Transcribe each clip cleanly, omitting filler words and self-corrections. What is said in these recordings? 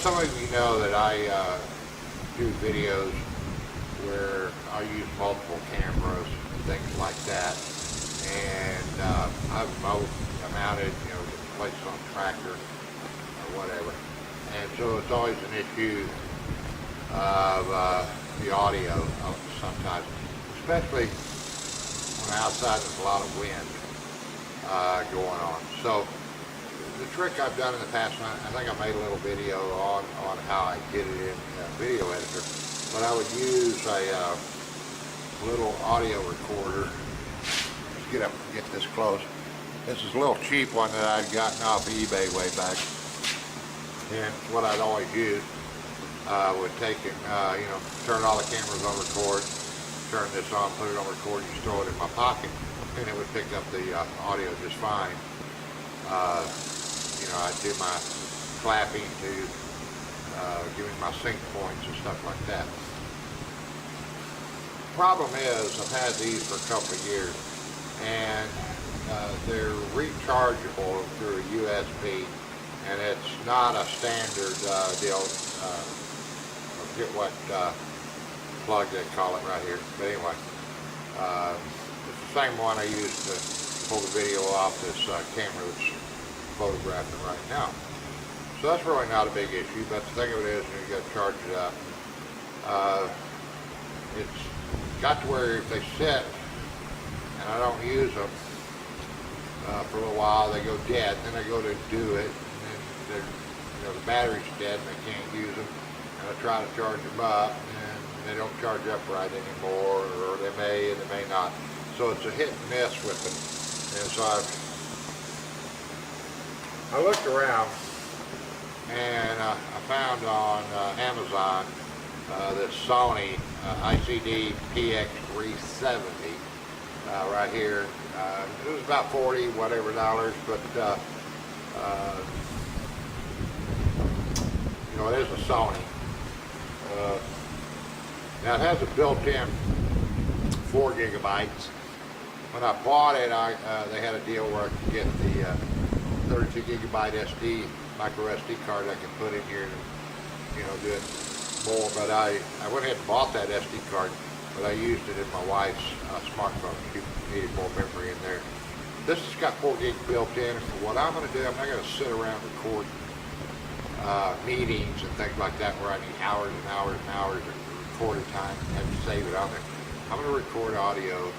some of you know that I do videos where I use multiple cameras, things like that, and I've mounted, you know, different places on tractor or whatever, and so it's always an issue of the audio sometimes, especially when outside there's a lot of wind going on. So the trick I've done in the past, and I think I made a little video on how I get it in video editor, but I would use a little audio recorder. Let's get up and get this close. This is a little cheap one that I'd gotten off eBay way back, and what I'd always use would take and you know, turn all the cameras on record, turn this on, put it on record, just throw it in my pocket, and it would pick up the audio just fine. You know, I do my clapping to give me my sync points and stuff like that. Problem is, I've had these for a couple of years, and they're rechargeable through a USB, and it's not a standard deal. I forget what plug they call it right here, but anyway, it's the same one I used to pull the video off this camera that's photographing right now. So that's really not a big issue, but the thing of it is, you got to charge it up. It's got to where if they sit and I don't use them for a little while, they go dead. Then I go to do it, and then you know, the battery's dead and I can't use them. And I try to charge them up, and they don't charge up right anymore, or they may and they may not. So it's a hit and miss with them. And so I looked around, and I found on Amazon this Sony ICDPX370 right here. It was about $40 whatever, but you know, it is a Sony. Now it has a built-in 4 gigabytes. When I bought it, they had a deal where I could get the 32 gigabyte SD, micro SD card I could put in here and, you know, do it more. But I went ahead and bought that SD card, but I used it in my wife's smartphone. She needed more memory in there. This has got 4 gig built in, and for what I'm going to do, I'm not going to sit around recording meetings and things like that where I need hours and hours and hours of recording time and have to save it on there. I'm going to record audio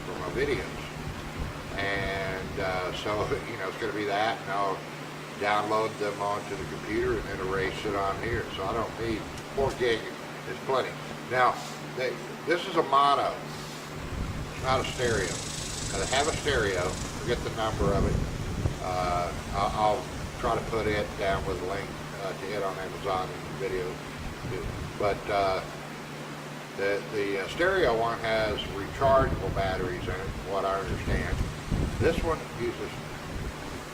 for my videos. And so, you know, it's going to be that, and I'll download them onto the computer and then erase it on here. So I don't need 4 gig, is plenty. Now, this is a mono, it's not a stereo. Now, they have a stereo, forget the number of it. I'll try to put it down with a link to it on Amazon in the video. But the stereo one has rechargeable batteries in it, from what I understand. This one uses,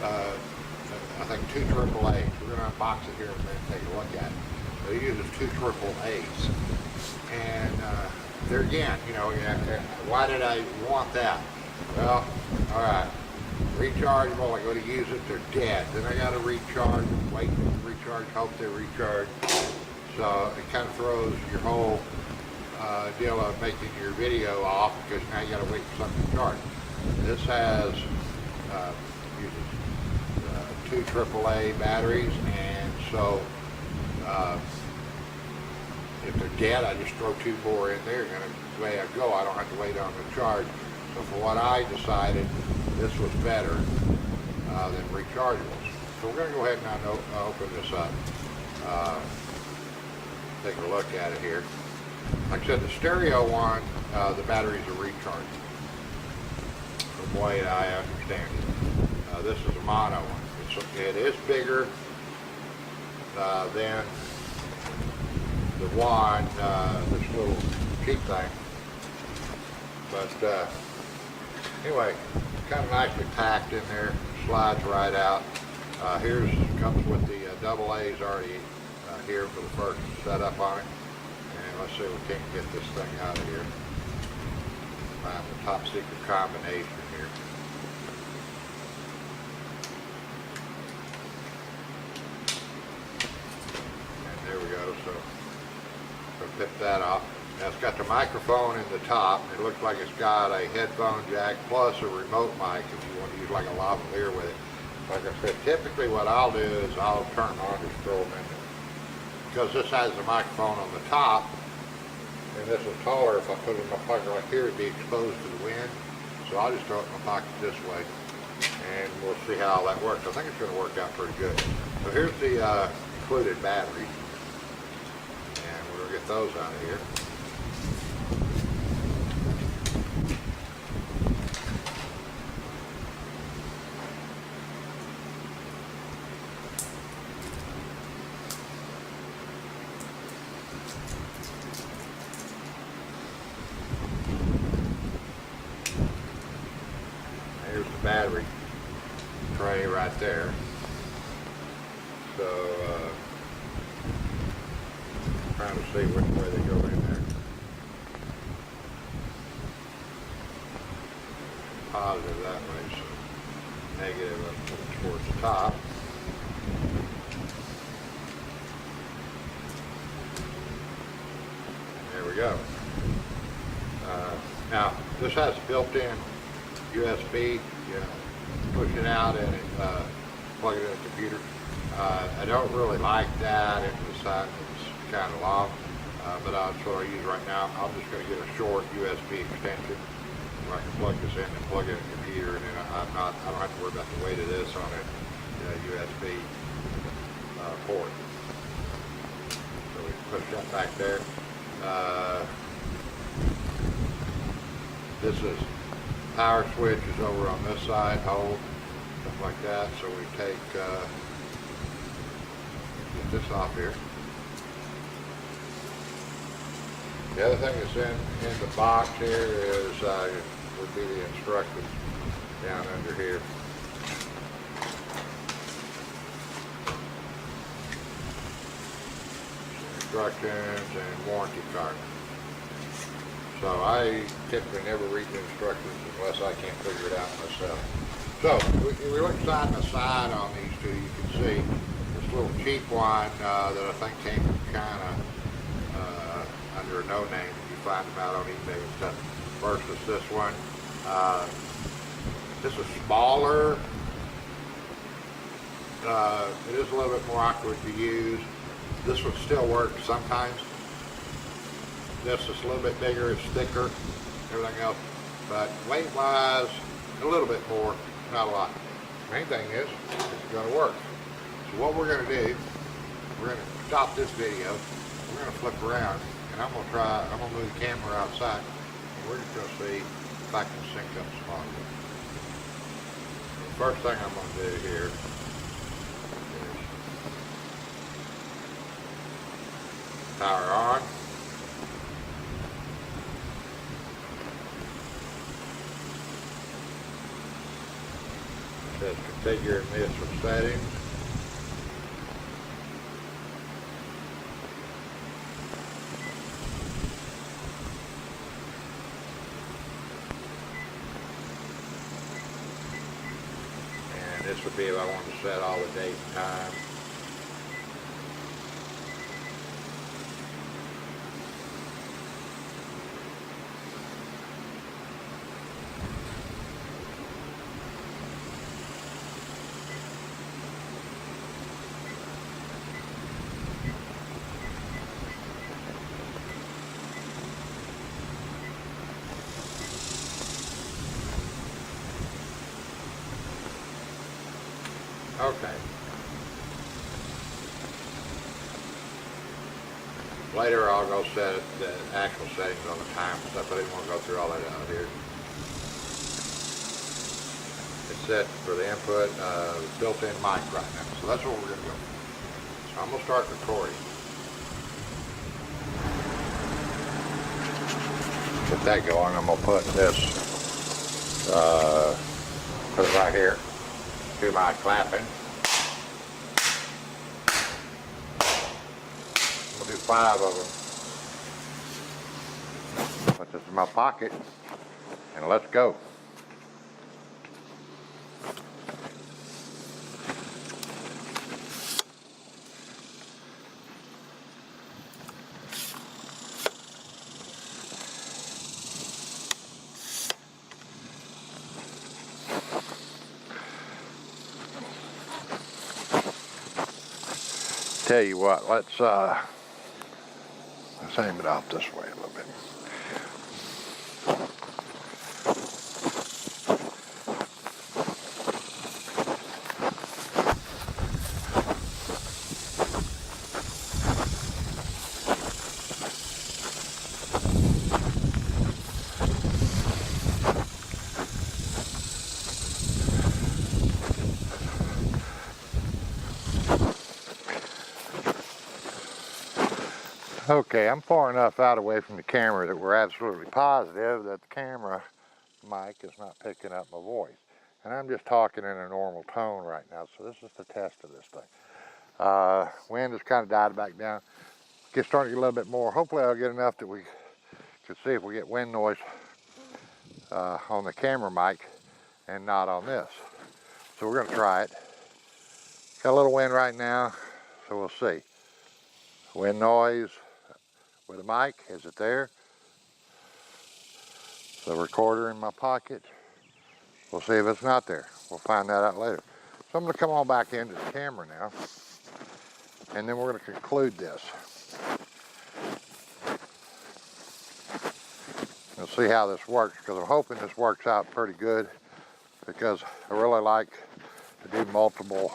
I think, 2 AAAs. We're going to unbox it here in a minute and take a look at it. But it uses 2 AAAs. And there again, you know, why did I want that? Well, all right, rechargeable, I go to use it, they're dead. Then I got to recharge, wait to recharge, hope they recharge. So it kind of throws your whole deal of making your video off, because now you got to wait for something to charge. This has uses 2 AAA batteries, and so if they're dead, I just throw 2 more in there, and away I go. I don't have to wait on the charge. So for what I decided, this was better than rechargeables. So we're going to go ahead and now open this up. Take a look at it here. Like I said, the stereo one, the batteries are recharged, from the way I understand it. This is a mono one. It is bigger than the one, this little cheap thing. But anyway, kind of nicely packed in there, slides right out. Comes with the double A's already here for the first setup on it. And let's see if we can't get this thing out of here. Find the top secret combination here. video, so pick that off. Now it's got the microphone in the top. It looks like it's got a headphone jack plus a remote mic if you want to use like a lavalier with it. Like I said, typically what I'll do is I'll turn on the strobe in it. Because this has the microphone on the top, and this is taller, if I put it in my pocket right here, it'd be exposed to the wind. So I'll just throw it in my pocket this way, and we'll see how all that works. I think it's going to work out pretty good. So here's the included battery, and we'll get those out of here. Here's the battery tray right there. So, trying to see which way they go in there. Positive that way, so negative up towards the top. There we go. Now, this has built-in USB, you push it out and plug it in the computer. I don't really like that into the side, it's kind of long, but that's what I use right now. I'm just going to get a short USB extension where I can plug this in and plug it in the computer, and then I don't have to worry about the weight of this on a USB port. So we push that back there. This is power switch is over on this side, hold, stuff like that. So we take, get this off here. The other thing that's in the box here is, would be the instructions down under here. Instructions and warranty card. So I typically never read the instructions unless I can't figure it out myself. So we look side by side on these two. You can see this little cheap one that I think came from China under a no name. You find them out on eBay and stuff. Versus this one. This is smaller. It is a little bit more awkward to use. This one still works sometimes. This is a little bit bigger, it's thicker, everything else. But weight-wise, a little bit more, not a lot. The main thing is, it's going to work. So what we're going to do, we're going to stop this video, we're going to flip around, and I'm going to move the camera outside, and we're just going to see if I can sync up some audio. The first thing I'm going to do here is power on. It says configure and miss for settings. And this would be if I wanted to set all the date and time. Okay. Later I'll go set the actual settings on the time and stuff. I didn't want to go through all that out here. It's set for the input built-in mic right now. So that's what we're going to go. So I'm going to start recording. Get that going. I'm going to put this, put it right here. Do my clapping. We'll do 5 of them. Put this in my pocket and let's go. Tell you what, let's aim it out this way a little bit. Okay, I'm far enough out away from the camera that we're absolutely positive that the camera mic is not picking up my voice. And I'm just talking in a normal tone right now, so this is the test of this thing. Wind has kind of died back down. Starting to get a little bit more. Hopefully I'll get enough that we can see if we get wind noise on the camera mic and not on this. So we're going to try it. Got a little wind right now, so we'll see. Wind noise with the mic, is it there? The recorder in my pocket. We'll see if it's not there. We'll find that out later. So I'm going to come on back into the camera now, and then we're going to conclude this. We'll see how this works, because I'm hoping this works out pretty good, because I really like to do multiple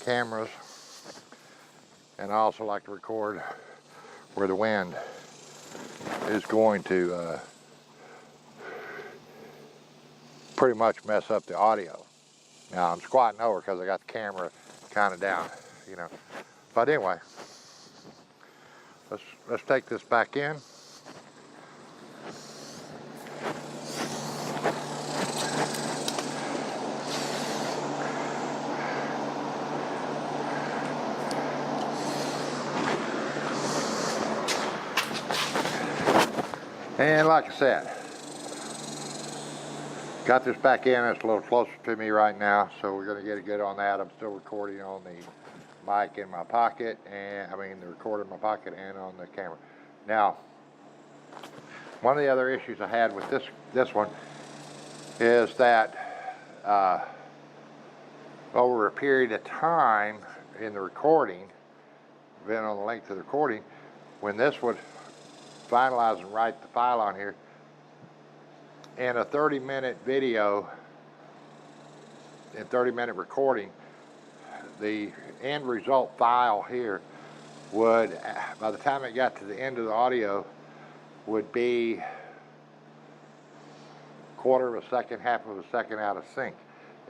cameras, and I also like to record where the wind is going to pretty much mess up the audio. Now I'm squatting over because I got the camera kind of down, you know. But anyway, let's take this back in. And like I said, got this back in. It's a little closer to me right now, so we're going to get it good on that. I'm still recording on the mic in my pocket, and the recorder in my pocket and on the camera. Now, one of the other issues I had with this one is that over a period of time in the recording, depending on the length of the recording, when this would finalize and write the file on here, in a 30-minute video, in 30-minute recording, the end result file here would, by the time it got to the end of the audio, would be quarter of a second, half of a second out of sync.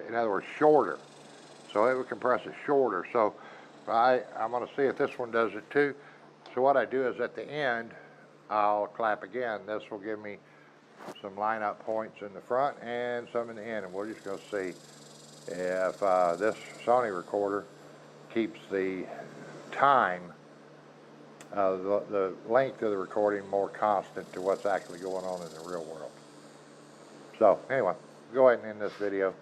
In other words, shorter. So it would compress it shorter. So I'm going to see if this one does it too. So what I do is at the end, I'll clap again. This will give me some lineup points in the front and some in the end, and we're just going to see if this Sony recorder keeps the time, the length of the recording more constant to what's actually going on in the real world. So anyway, go ahead and end this video.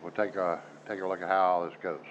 We'll take a look at how all this goes.